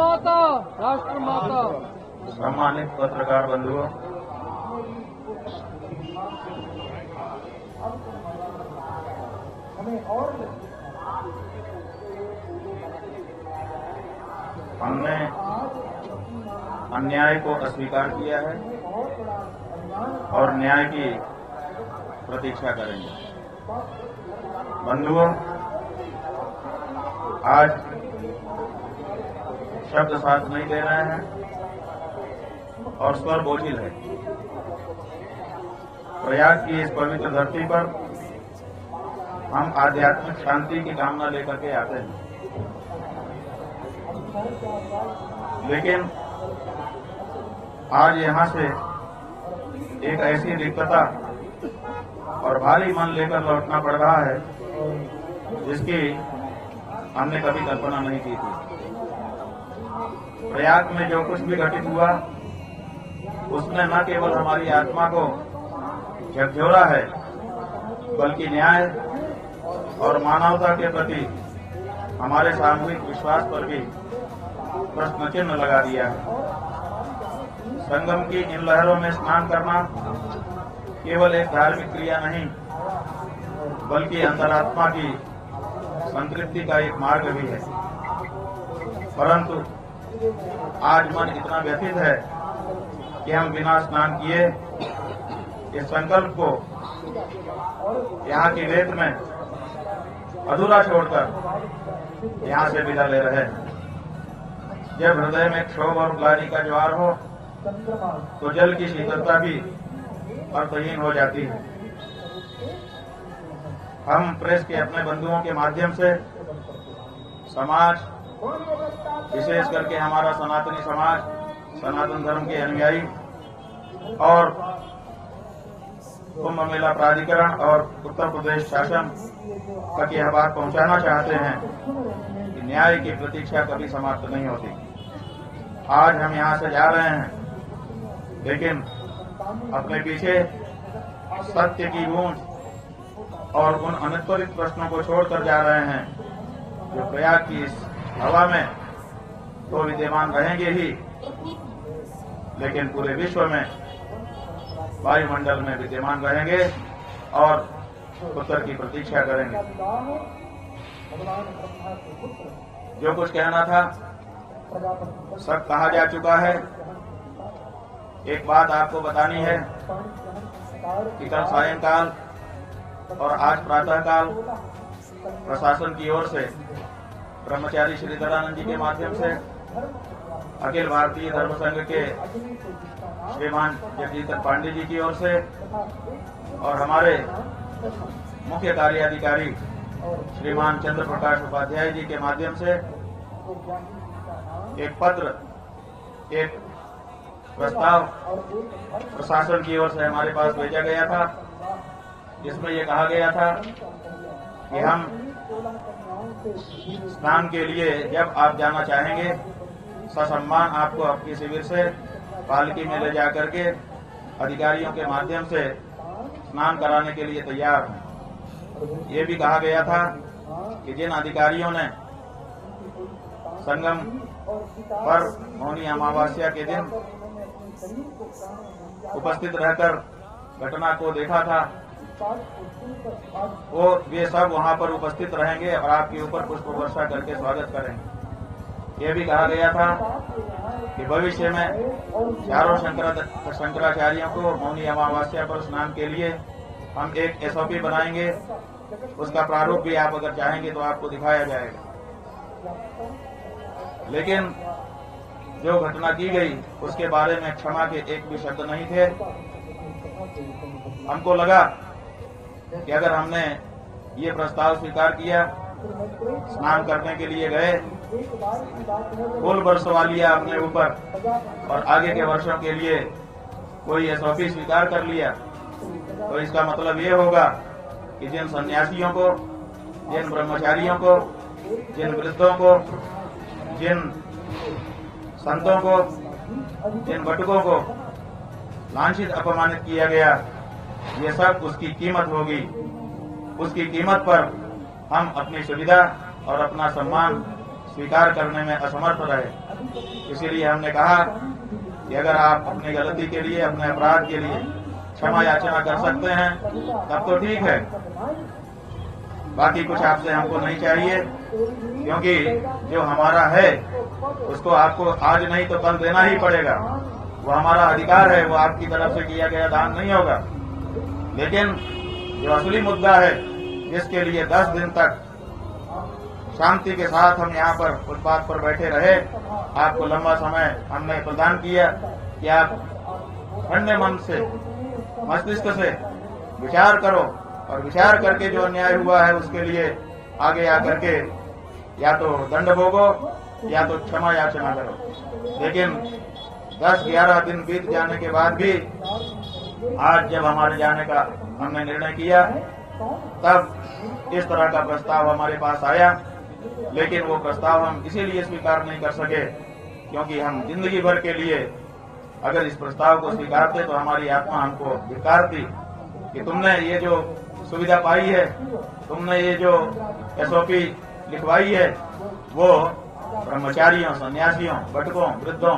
माता, राष्ट्र माता। सम्मानित पत्रकार बंधुओं, हमने अन्याय को अस्वीकार किया है और न्याय की प्रतीक्षा करेंगे। बंधुओं, आज शब्द साथ नहीं दे रहे हैं और स्वर बोझिल है। प्रयाग की इस पवित्र धरती पर हम आध्यात्मिक शांति की कामना लेकर के आते हैं, लेकिन आज यहां से एक ऐसी रिक्तता और भारी मन लेकर लौटना पड़ रहा है जिसकी हमने कभी कल्पना नहीं की थी। प्रयाग में जो कुछ भी घटित हुआ उसने न केवल हमारी आत्मा को झकझोरा है, बल्कि न्याय और मानवता के प्रति हमारे सामूहिक विश्वास पर भी प्रश्न चिन्ह लगा दिया है। संगम की इन लहरों में स्नान करना केवल एक धार्मिक क्रिया नहीं, बल्कि अंतरात्मा की संतृप्ति का एक मार्ग भी है। परंतु आज मन इतना व्यथित है कि हम बिना स्नान किए इस संकल्प को यहाँ की रेत में अधूरा छोड़कर यहाँ से विदा ले रहे हैं। जब हृदय में क्षोभ और ग्लानि का ज्वार हो तो जल की शीतलता भी अर्थहीन हो जाती है। हम प्रेस के अपने बंधुओं के माध्यम से समाज, विशेष करके हमारा सनातनी समाज, सनातन धर्म के अनुयायी और कुंभ मेला प्राधिकरण और उत्तर प्रदेश शासन तक यह बात पहुंचाना चाहते हैं कि न्याय की प्रतीक्षा कभी समाप्त नहीं होती। आज हम यहां से जा रहे हैं, लेकिन अपने पीछे सत्य की गूंज और उन अनुत्तरित प्रश्नों को छोड़कर जा रहे हैं जो प्रयाग की इस हवा में तो विद्यमान रहेंगे ही, लेकिन पूरे विश्व में वायुमंडल में विद्यमान रहेंगे और उत्तर की प्रतीक्षा करेंगे। जो कुछ कहना था सब कहा जा चुका है। एक बात आपको बतानी है कि कल सायंकाल और आज प्रातःकाल प्रशासन की ओर से ब्रह्मचारी श्रीधरानंद जी के माध्यम से अखिल भारतीय धर्म संघ के श्रीमान जगजीतन पांडे जी की ओर से और हमारे मुख्य कार्याधिकारी श्रीमान चंद्र प्रकाश उपाध्याय जी के माध्यम से एक पत्र, एक प्रस्ताव प्रशासन की ओर से हमारे पास भेजा गया था, जिसमें यह कहा गया था कि हम स्नान के लिए जब आप जाना चाहेंगे ससम्मान आपको आपके शिविर से पालकी में ले जाकर के अधिकारियों के माध्यम से स्नान कराने के लिए तैयार हैं। ये भी कहा गया था कि जिन अधिकारियों ने संगम पर मौनी अमावस्या के दिन उपस्थित रहकर घटना को देखा था, वो वे सब वहां पर उपस्थित रहेंगे और आपके ऊपर पुष्प वर्षा करके स्वागत करेंगे। ये भी कहा गया था कि भविष्य में चारों शंकराचार्यों को मौनी अमावस्या पर स्नान के लिए हम एक एसओपी बनाएंगे। उसका प्रारूप भी आप अगर चाहेंगे तो आपको दिखाया जाएगा। लेकिन जो घटना की गई उसके बारे में क्षमा के एक भी शब्द नहीं थे। हमको लगा कि अगर हमने ये प्रस्ताव स्वीकार किया, स्नान करने के लिए गए, फुल बरसवा लिया अपने ऊपर और आगे के वर्षों के लिए कोई एसओपी स्वीकार कर लिया, तो इसका मतलब ये होगा कि जिन सन्यासियों को, जिन ब्रह्मचारियों को, जिन वृद्धों को, जिन संतों को, जिन बटुकों को लांछित अपमानित किया गया, ये सब उसकी कीमत होगी। उसकी कीमत पर हम अपनी सुविधा और अपना सम्मान स्वीकार करने में असमर्थ रहे। इसीलिए हमने कहा कि अगर आप अपनी गलती के लिए, अपने अपराध के लिए क्षमा याचना कर सकते हैं तब तो ठीक है, बाकी कुछ आपसे हमको नहीं चाहिए, क्योंकि जो हमारा है उसको आपको आज नहीं तो कल देना ही पड़ेगा। वो हमारा अधिकार है, वो आपकी तरफ से किया गया दान नहीं होगा। लेकिन जो असली मुद्दा है, जिसके लिए 10 दिन तक शांति के साथ हम यहाँ पर फुटपाथ पर बैठे रहे, आपको लंबा समय हमने प्रदान किया कि आप ठंडे मन से, मस्तिष्क से विचार करो और विचार करके जो अन्याय हुआ है उसके लिए आगे आकर के या तो दंड भोगो या तो क्षमा याचना करो। लेकिन 10-11 दिन बीत जाने के बाद भी आज जब हमारे जाने का हमने निर्णय किया, तब इस तरह का प्रस्ताव हमारे पास आया। लेकिन वो प्रस्ताव हम इसीलिए स्वीकार नहीं कर सके क्योंकि हम जिंदगी भर के लिए अगर इस प्रस्ताव को स्वीकारते तो हमारी आत्मा हमको धिक्कारती कि तुमने ये जो सुविधा पाई है, तुमने ये जो SOP लिखवाई है, वो ब्रह्मचारियों, सन्यासियों, बटकों, वृद्धों,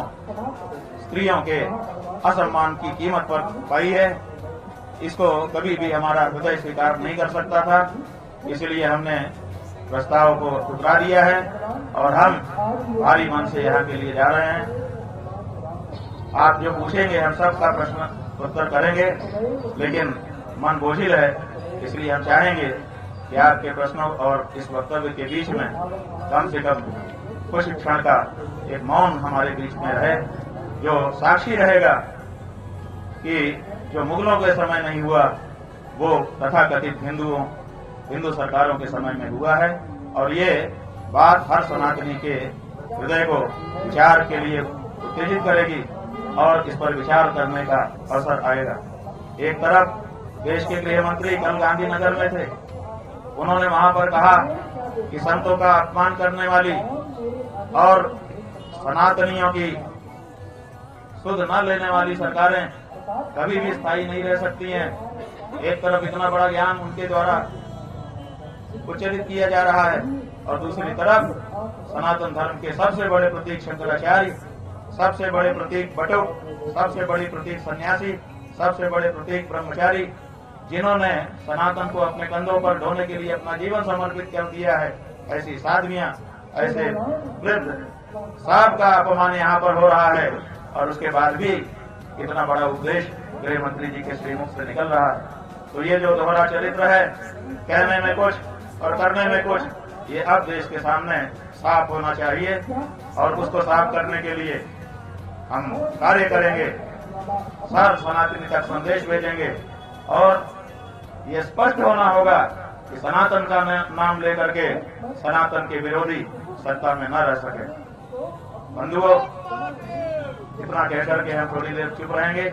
स्त्रियों के असम्मान की कीमत पर पाई है। इसको कभी भी हमारा हृदय स्वीकार नहीं कर सकता था, इसलिए हमने प्रस्ताव को ठुकरा दिया है और हम भारी मन से यहाँ के लिए जा रहे हैं। आप जो पूछेंगे हम सब का प्रश्न उत्तर करेंगे, लेकिन मन बोझिल है, इसलिए हम चाहेंगे कि आपके प्रश्नों और इस वक्तव्य के बीच में कम से कम कुछ क्षण का एक मौन हमारे बीच में रहे, जो साक्षी रहेगा कि जो मुगलों के समय नहीं हुआ वो तथाकथित हिंदू सरकारों के समय में हुआ है। और ये बात हर सनातनी के हृदय को विचार के लिए उत्तेजित करेगी और इस पर विचार करने का अवसर आएगा। एक तरफ देश के गृह मंत्री कल गांधीनगर में थे, उन्होंने वहां पर कहा कि संतों का अपमान करने वाली और सनातनियों की सुध न लेने वाली सरकारें कभी भी स्थायी नहीं रह सकती हैं। एक तरफ इतना बड़ा ज्ञान उनके द्वारा उच्चारित किया जा रहा है और दूसरी तरफ सनातन धर्म के सबसे बड़े प्रतीक शंकराचार्य, सबसे बड़े प्रतीक बटुक, सबसे बड़ी प्रतीक सन्यासी, सबसे बड़े प्रतीक ब्रह्मचारी, जिन्होंने सनातन को अपने कंधों पर ढोने के लिए अपना जीवन समर्पित कर दिया है, ऐसी साध्वियां, ऐसे वृद्ध, सबका अपमान यहाँ पर हो रहा है और उसके बाद भी इतना बड़ा उपदेश गृह मंत्री जी के श्रीमुख से निकल रहा है। तो ये जो दोहरा चरित्र है, कहने में कुछ और करने में कुछ, ये अब देश के सामने साफ होना चाहिए और उसको साफ करने के लिए हम कार्य करेंगे, सर्व सनातनी तक संदेश भेजेंगे और ये स्पष्ट होना होगा कि सनातन का नाम लेकर के सनातन के विरोधी सत्ता में न रह सके। बंधुओं, इतना कहकर के हम थोड़ी देर चुप रहेंगे।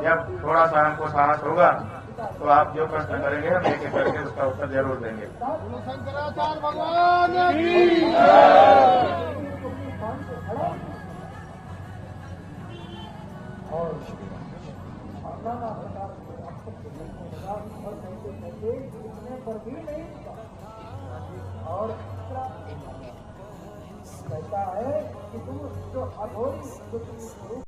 जब थोड़ा सा हमको साहस होगा तो आप जो प्रश्न करेंगे हम एक एक करके उसका उत्तर जरूर देंगे। शंकराचार्य भगवान की और कहता है कि तुम जो अघोरी